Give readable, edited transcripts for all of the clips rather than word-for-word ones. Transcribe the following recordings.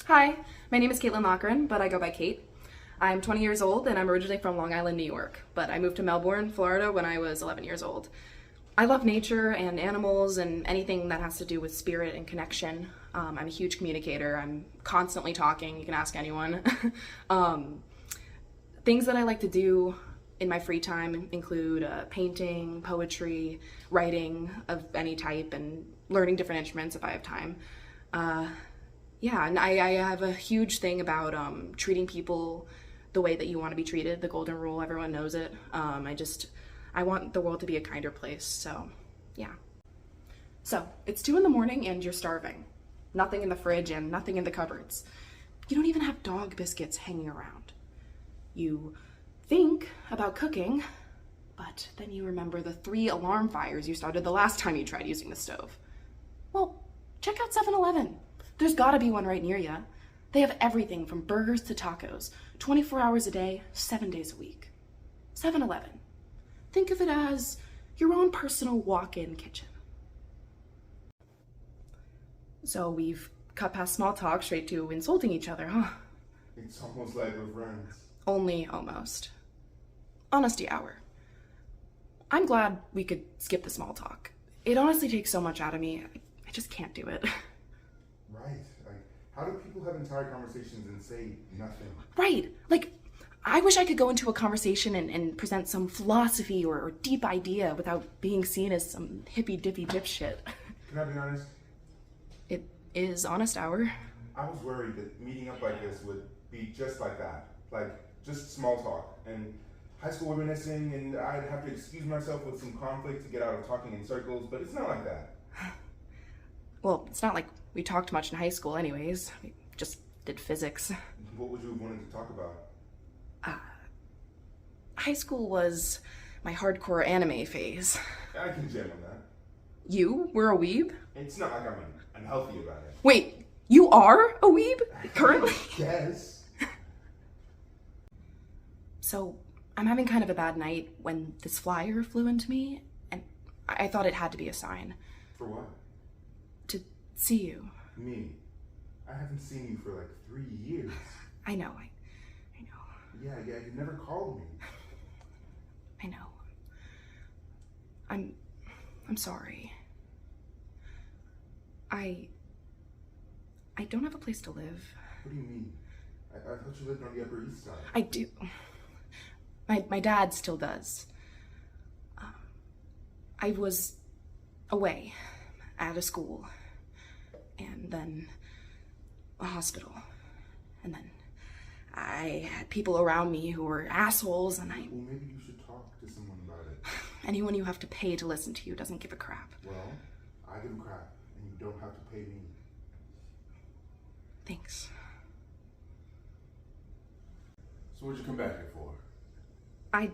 Hi, my name is Loughran, but I go by Kait. I'm 20 years old and I'm originally from Long Island, New York, but I moved to Melbourne, Florida when I was 11 years old. I love nature and animals and anything that has to do with spirit and connection. I'm a huge communicator. I'm constantly talking. You can ask anyone. Things that I like to do in my free time include painting, poetry, writing of any type, and learning different instruments if I have time. Yeah, and I have a huge thing about treating people the way that you want to be treated, the golden rule, everyone knows it. I want the world to be a kinder place, so yeah. So, it's 2 in the morning and you're starving. Nothing in the fridge and nothing in the cupboards. You don't even have dog biscuits hanging around. You think about cooking, but then you remember the 3 alarm fires you started the last time you tried using the stove. Well, check out 7-Eleven. There's gotta be one right near you. They have everything from burgers to tacos, 24 hours a day, 7 days a week. 7-Eleven. Think of it as your own personal walk-in kitchen. So we've cut past small talk straight to insulting each other, huh? It's almost like we're friends. Only almost. Honesty hour. I'm glad we could skip the small talk. It honestly takes so much out of me. I just can't do it. Right. Like, how do people have entire conversations and say nothing? Right. Like, I wish I could go into a conversation and present some philosophy or deep idea without being seen as some hippy-dippy dipshit. Can I be honest? It is honest hour. I was worried that meeting up like this would be just like that. Like, just small talk. And high school reminiscing, and I'd have to excuse myself with some conflict to get out of talking in circles, but it's not like that. Well, it's not like we talked much in high school anyways. We just did physics. What would you have wanted to talk about? High school was my hardcore anime phase. I can jam on that. You were a weeb? It's not like I'm unhealthy about it. Wait, you are a weeb? Currently? Yes. So, I'm having kind of a bad night when this flyer flew into me, and I thought it had to be a sign. For what? To see you. Me. I haven't seen you for like 3 years. I know. Yeah, you never called me. I know. I'm sorry. I don't have a place to live. What do you mean? I thought you lived on the Upper East Side. I do. My dad still does. I was away at a school, and then a hospital, and then I had people around me who were assholes, and Well, maybe you should talk to someone about it. anyone you have to pay to listen to you doesn't give a crap. Well, I give a crap, and you don't have to pay me. Thanks. So what'd you come back here for? I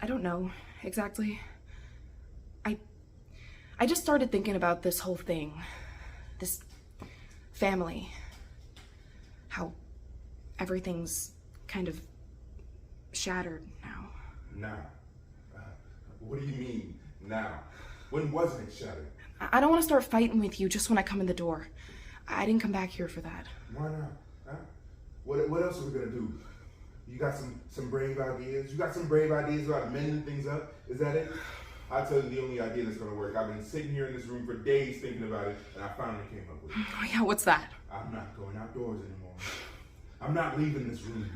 don't know exactly. I just started thinking about this whole thing. This family. How everything's kind of shattered now. Now? What do you mean, now? When wasn't it shattered? I don't want to start fighting with you just when I come in the door. I didn't come back here for that. Why not? Huh? What else are we gonna do? You got some brave ideas? You got some brave ideas about mending things up? Is that it? I'll tell you the only idea that's gonna work. I've been sitting here in this room for days thinking about it, and I finally came up with it. Oh yeah, what's that? I'm not going outdoors anymore. I'm not leaving this room.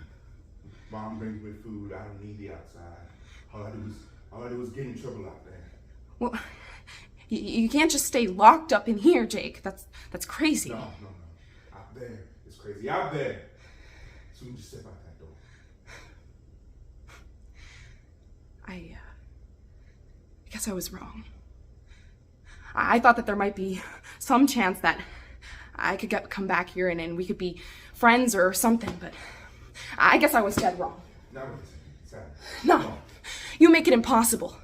Mom brings me food. I don't need the outside. All I do is get in trouble out there. Well, you can't just stay locked up in here, Jake. That's crazy. No. Out there. It's crazy. Out there. So we can just step out that door. I guess I was wrong. I thought that there might be some chance that I could come back here and we could be friends or something, but I guess I was dead wrong. Now wait a second. Sam. No, you make it impossible.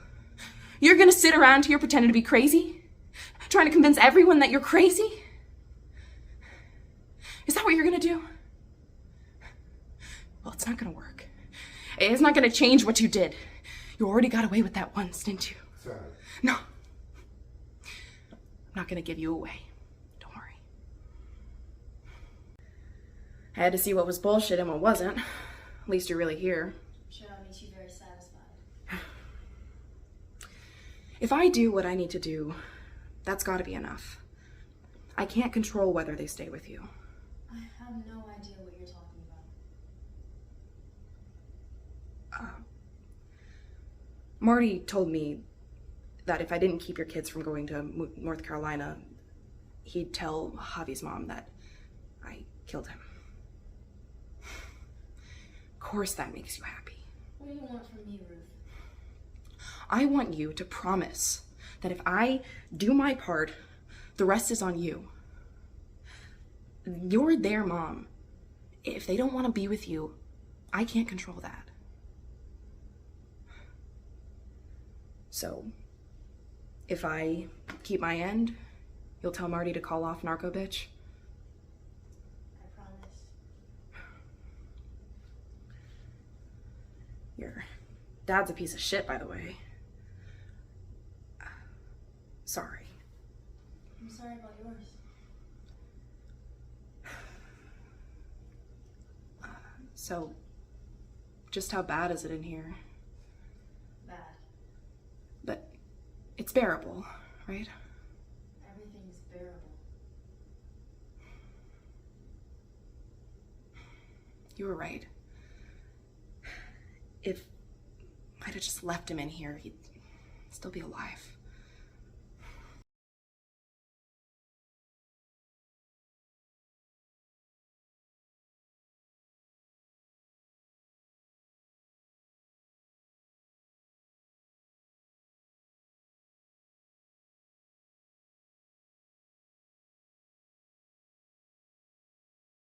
You're gonna sit around here pretending to be crazy? Trying to convince everyone that you're crazy? Is that what you're gonna do? Well, it's not gonna work. It's not gonna change what you did. You already got away with that once, didn't you? Sorry. No. I'm not gonna give you away. Don't worry. I had to see what was bullshit and what wasn't. At least you're really here. I'm sure that makes you very satisfied. If I do what I need to do, that's gotta be enough. I can't control whether they stay with you. I have no idea what you're talking about. Marty told me that if I didn't keep your kids from going to North Carolina, he'd tell Javi's mom that I killed him. Of course that makes you happy. What do you want from me, Ruth? I want you to promise that if I do my part, the rest is on you. You're their mom. If they don't want to be with you, I can't control that. So, if I keep my end, you'll tell Marty to call off Narco Bitch? I promise. Your dad's a piece of shit, by the way. Sorry. I'm sorry about yours. So, just how bad is it in here? Bad. But it's bearable, right? Everything's bearable. You were right. If I'd have just left him in here, he'd still be alive.